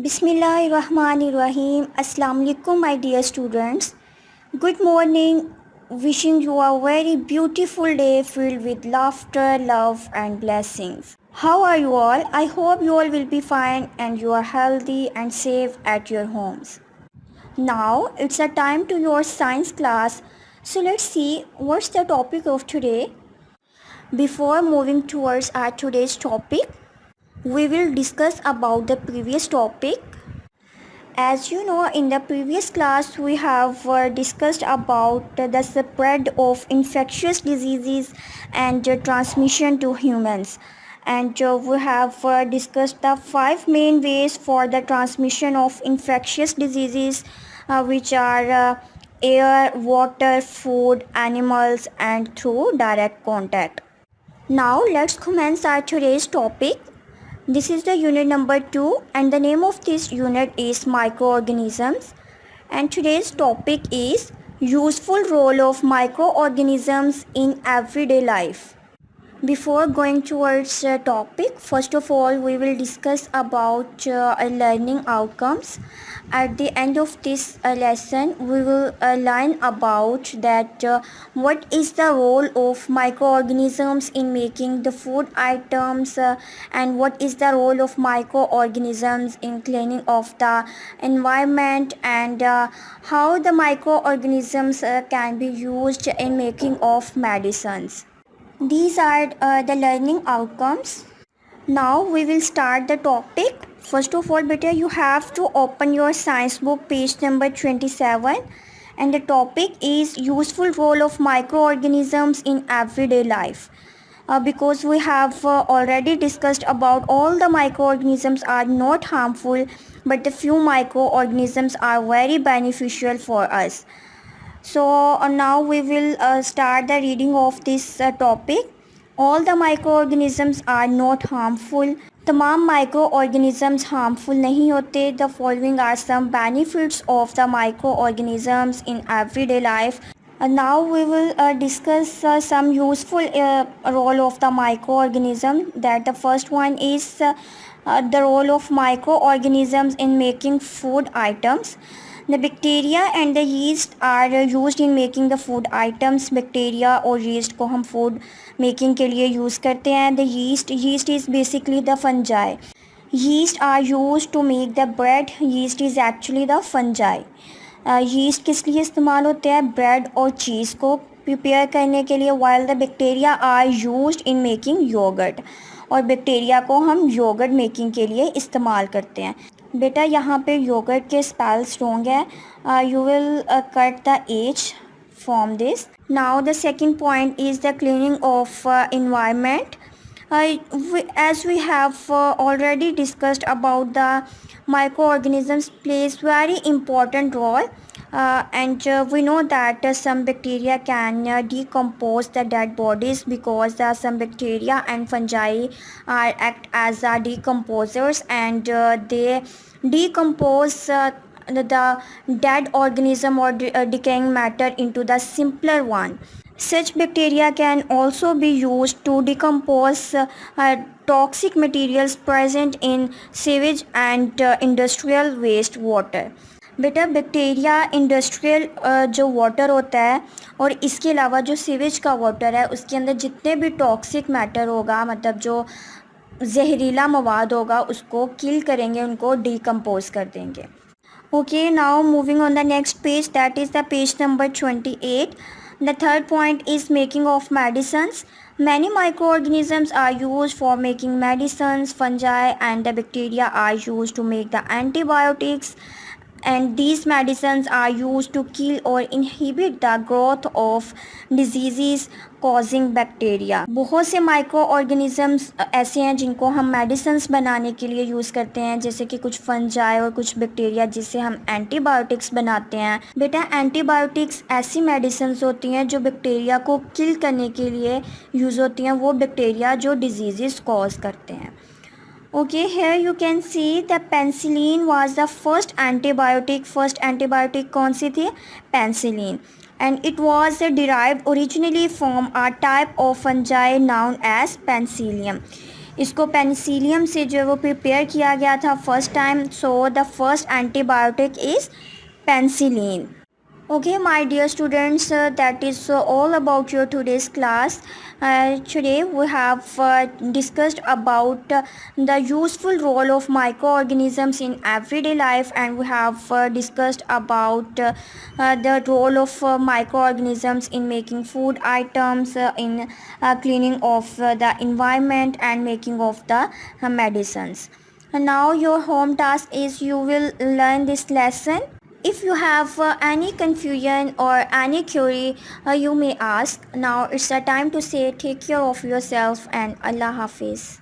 Bismillahirrahmanirrahim. Assalamu alaikum, my dear students. Good morning. Wishing you a very beautiful day filled with laughter, love, and blessings. How are you all? I hope you all will be fine and you are healthy and safe at your homes. Now it's a time to your science class. So let's see what's the topic of today. Before moving towards our today's topic, we will discuss about the previous topic. As you know, in the previous class we have discussed about the spread of infectious diseases and transmission to humans, and we have discussed the 5 main ways for the transmission of infectious diseases, which are air, water, food, animals, and through direct contact. Now let's commence our today's topic. This is the unit number 2 and the name of this unit is Microorganisms, and today's topic is useful role of microorganisms in everyday life. Before going towards the topic, first of all we will discuss about learning outcomes. At the end of this lesson we will learn about that what is the role of microorganisms in making the food items, and what is the role of microorganisms in cleaning of the environment, and how the microorganisms can be used in making of medicines. These are the learning outcomes. Now we will start the topic. First of all, beta, you have to open your science book page number 27, and the topic is useful role of microorganisms in everyday life. Because we have already discussed about all the microorganisms are not harmful, but the few microorganisms are very beneficial for us. So now we will start the reading of this topic. All the microorganisms are not harmful. तमाम microorganisms harmful नहीं होते. The following are some benefits of the microorganisms in everyday life. Now we will discuss some useful role of the microorganism. That the first one is the role of microorganisms in making food items. The bacteria and the yeast are used in making the food items. Bacteria और yeast को हम food making के लिए use करते हैं. The yeast is basically the fungi. Yeast are used to make the bread. Yeast is actually the fungi. yeast किस लिए इस्तेमाल होते हैं? bread और cheese को prepare करने के लिए, while the bacteria are used in making yogurt. और बैक्टीरिया को हम योगर्ट मेकिंग के लिए इस्तेमाल करते हैं. बेटा यहाँ पे योगर्ट के स्पेल्स रॉन्ग है. You will cut the H from this. Now the second point is the cleaning of environment. As we have already discussed about the microorganisms plays very important role, and we know that some bacteria can decompose the dead bodies, because some bacteria and fungi are act as decomposers, and they decompose the dead organism or decaying matter into the simpler one. Such bacteria can also be used to decompose toxic materials present in sewage and industrial waste water. बेटा bacteria industrial जो water होता है और इसके अलावा जो sewage का water है उसके अंदर जितने भी टॉक्सिक मैटर होगा, मतलब जो जहरीला मवाद होगा, उसको किल करेंगे, उनको डिकम्पोज कर देंगे. Okay, now moving on the next page, that is the page number 28. The third point is making of medicines. Many microorganisms are used for making medicines. Fungi and the bacteria are used to make the antibiotics, and these medicines are used to kill or inhibit the growth of diseases causing bacteria. बहुत से microorganisms ऐसे हैं जिनको हम medicines बनाने के लिए use करते हैं, जैसे कि कुछ fungi और कुछ bacteria जिससे हम antibiotics बनाते हैं. बेटा antibiotics ऐसी medicines होती हैं जो bacteria को kill करने के लिए यूज़ होती हैं, वो bacteria जो diseases cause करते हैं. Okay, here you can see the penicillin was the first antibiotic. First antibiotic कौन सी थी? Penicillin. And it was derived originally from a type of fungi known as penicillium. इसको Penicillium से जो है वो प्रिपेयर किया गया था first time. So the first antibiotic is penicillin. Okay, my dear students, that is all about your today's class. Today we have discussed about the useful role of microorganisms in everyday life, and we have discussed about the role of microorganisms in making food items, in cleaning of the environment and making of the medicines. And now your home task is you will learn this lesson. If you have any confusion or any query, you may ask. Now it's the time to say take care of yourself and Allah Hafiz.